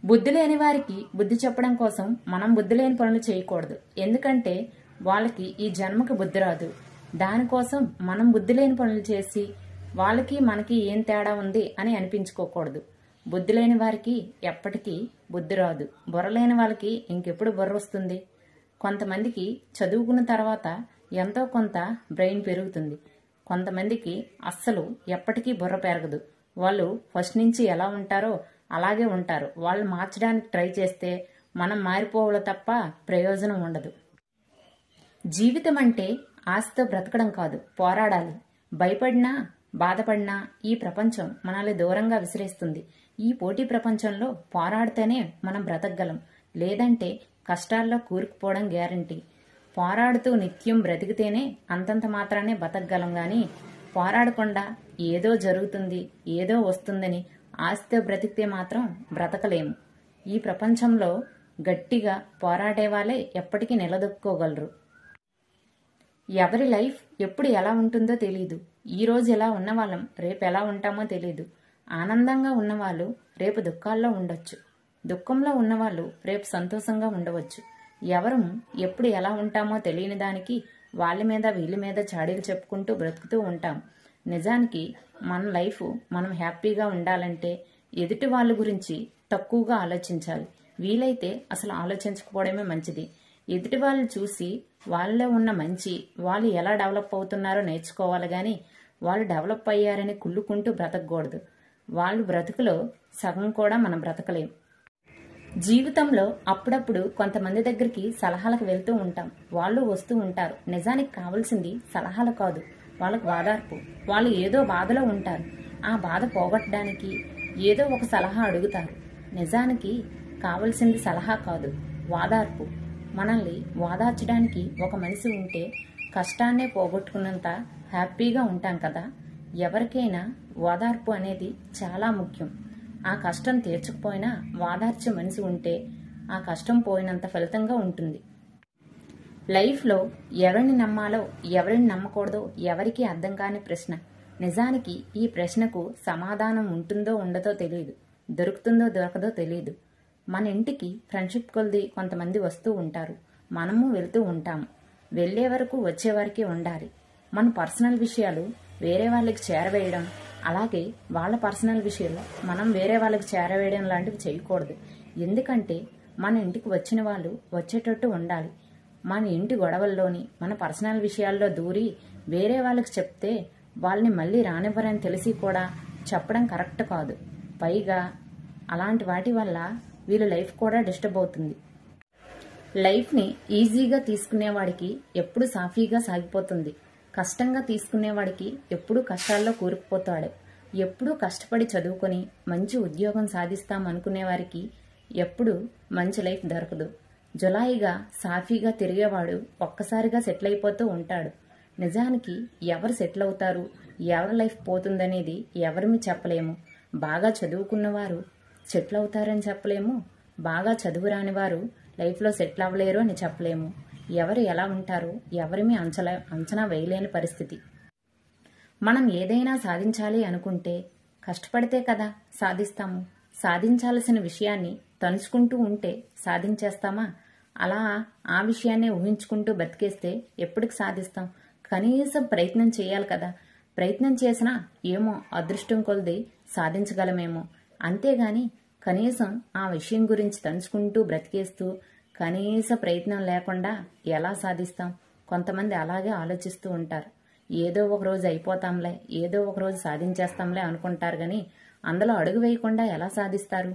బుద్ధి లేని వారికి బుద్ధి చెప్పడం కోసం మనం బుద్ధి లేని పనులు చేయకూడదు. ఎందుకంటే వాళ్ళకి ఈ జన్మకి బుద్ధి రాదు. దానికోసం మనం బుద్ధి లేని పనులు చేసి వాళ్ళకి మనకి ఏం తేడా ఉంది అని అనిపించుకోకూడదు. బుద్ధి లేని వారికి ఎప్పటికీ బుద్ధి రాదు. బుర్ర లేని వాళ్ళకి ఇంకెప్పుడు బుర్ర వస్తుంది? కొంతమందికి చదువుకున్న తర్వాత ఎంతో కొంత బ్రెయిన్ పెరుగుతుంది. కొంతమందికి అస్సలు ఎప్పటికీ బుర్ర పెరగదు. వాళ్ళు ఫస్ట్ నుంచి ఎలా ఉంటారో అలాగే ఉంటారు. వాళ్ళు మార్చడానికి ట్రై చేస్తే మనం మారిపోవాలి తప్ప ప్రయోజనం ఉండదు. జీవితం అంటే ఆశతో బ్రతకడం కాదు, పోరాడాలి. భయపడినా బాధపడినా ఈ ప్రపంచం మనల్ని దూరంగా విసిరేస్తుంది. ఈ పోటీ ప్రపంచంలో పోరాడితేనే మనం బ్రతకగలం, లేదంటే కష్టాల్లో కూరుకుపోవడం గ్యారంటీ. పోరాడుతూ నిత్యం బ్రతికితేనే అంతంత మాత్రానే బతకగలం గాని పోరాడకుండా ఏదో జరుగుతుంది ఏదో వస్తుందని ఆశతో బ్రతికితే మాత్రం బ్రతకలేము. ఈ ప్రపంచంలో గట్టిగా పోరాడే వాళ్ళే ఎప్పటికీ నిలదొక్కుకోగలరు. ఎవరి లైఫ్ ఎప్పుడు ఎలా ఉంటుందో తెలీదు. ఈ రోజు ఎలా ఉన్నవాళ్ళం రేపు ఎలా ఉంటామో తెలీదు. ఆనందంగా ఉన్నవాళ్ళు రేపు దుఃఖాల్లో ఉండొచ్చు, దుఃఖంలో ఉన్నవాళ్ళు రేపు సంతోషంగా ఉండవచ్చు. ఎవరం ఎప్పుడు ఎలా ఉంటామో తెలియని దానికి వాళ్ళ మీద వీళ్ళ మీద చాడీలు చెప్పుకుంటూ బ్రతుకుతూ ఉంటాం. నిజానికి మన లైఫ్ మనం హ్యాపీగా ఉండాలంటే ఎదుటి వాళ్ళ గురించి తక్కువగా ఆలోచించాలి. వీలైతే అసలు ఆలోచించకపోవడమే మంచిది. ఎదుటి వాళ్ళు చూసి వాళ్ళలో ఉన్న మంచి, వాళ్ళు ఎలా డెవలప్ అవుతున్నారో నేర్చుకోవాలి గాని వాళ్ళు డెవలప్ అయ్యారని కుళ్ళుకుంటూ బ్రతకూడదు. వాళ్ళు బ్రతుకులో సగం కూడా మనం బ్రతకలేం. జీవితంలో అప్పుడప్పుడు కొంతమంది దగ్గరికి సలహాలకు వెళ్తూ ఉంటాం. వాళ్ళు వస్తూ ఉంటారు. నిజానికి కావాల్సింది సలహాలు కాదు, వాళ్ళకు వాదార్పు. వాళ్ళు ఏదో బాధలో ఉంటారు. ఆ బాధ పోగొట్టడానికి ఏదో ఒక సలహా అడుగుతారు. నిజానికి కావలసింది సలహా కాదు, వాదార్పు. మనల్ని వాదార్చడానికి ఒక మనిషి ఉంటే కష్టాన్నే పోగొట్టుకున్నంత హ్యాపీగా ఉంటాం కదా. ఎవరికైనా వాదార్పు అనేది చాలా ముఖ్యం. ఆ కష్టం తీర్చకపోయినా వాదార్చే మనిషి ఉంటే ఆ కష్టం పోయినంత ఫలితంగా ఉంటుంది. లైఫ్లో ఎవరిని నమ్మాలో ఎవరిని నమ్మకూడదో ఎవరికీ అర్థం కాని ప్రశ్న. నిజానికి ఈ ప్రశ్నకు సమాధానం ఉంటుందో ఉండదో తెలియదు, దొరుకుతుందో దొరకదో తెలియదు. మన ఇంటికి ఫ్రెండ్షిప్ కొలిది కొంతమంది వస్తూ ఉంటారు, మనము వెళ్తూ ఉంటాము. వెళ్లే వరకు వచ్చే వరకే ఉండాలి. మన పర్సనల్ విషయాలు వేరే వాళ్ళకి చేరవేయడం, అలాగే వాళ్ళ పర్సనల్ విషయాలు మనం వేరే వాళ్ళకి చేరవేయడం లాంటివి చేయకూడదు. ఎందుకంటే మన ఇంటికి వచ్చిన వాళ్ళు వచ్చేటట్టు ఉండాలి. మన ఇంటి గొడవల్లోని మన పర్సనల్ విషయాల్లో దూరి వేరే వాళ్ళకి చెప్తే వాళ్ళని మళ్ళీ రానివ్వరని తెలిసి కూడా చెప్పడం కరెక్ట్ కాదు. పైగా అలాంటి వాటి వల్ల వీళ్ళ లైఫ్ కూడా డిస్టర్బ్ అవుతుంది. లైఫ్ని ఈజీగా తీసుకునేవాడికి ఎప్పుడు సాఫీగా సాగిపోతుంది. కష్టంగా తీసుకునేవాడికి ఎప్పుడూ కష్టాల్లో కూరుకుపోతాడు. ఎప్పుడూ కష్టపడి చదువుకొని మంచి ఉద్యోగం సాధిస్తాం అనుకునే వారికి ఎప్పుడు మంచి లైఫ్ దొరకదు. జులాయిగా సాఫీగా తిరిగేవాడు ఒక్కసారిగా సెటిల్ అయిపోతూ ఉంటాడు. నిజానికి ఎవరు సెటిల్ అవుతారు, ఎవరి లైఫ్ పోతుందనేది ఎవరిమీ చెప్పలేము. బాగా చదువుకున్నవారు సెటిల్ అవుతారని చెప్పలేము, బాగా చదువు రాని వారు లైఫ్లో సెటిల్ అవ్వలేరు అని చెప్పలేము. ఎవరు ఎలా ఉంటారో ఎవరిమీ అంచనా వేయలేని పరిస్థితి. మనం ఏదైనా సాధించాలి అనుకుంటే కష్టపడితే కదా సాధిస్తాము. సాధించాల్సిన విషయాన్ని తలుచుకుంటూ ఉంటే సాధించేస్తామా? అలా ఆ విషయాన్నే ఊహించుకుంటూ బతికేస్తే ఎప్పటికి సాధిస్తాం? కనీసం ప్రయత్నం చేయాలి కదా. ప్రయత్నం చేసినా ఏమో అదృష్టం కొలిది సాధించగలమేమో. అంతేగాని కనీసం ఆ విషయం గురించి తలుచుకుంటూ బ్రతికేస్తూ కనీస ప్రయత్నం లేకుండా ఎలా సాధిస్తాం? కొంతమంది అలాగే ఆలోచిస్తూ ఉంటారు. ఏదో ఒక రోజు అయిపోతాంలే, ఏదో ఒక రోజు సాధించేస్తాంలే అనుకుంటారు గాని అందులో అడుగు వేయకుండా ఎలా సాధిస్తారు?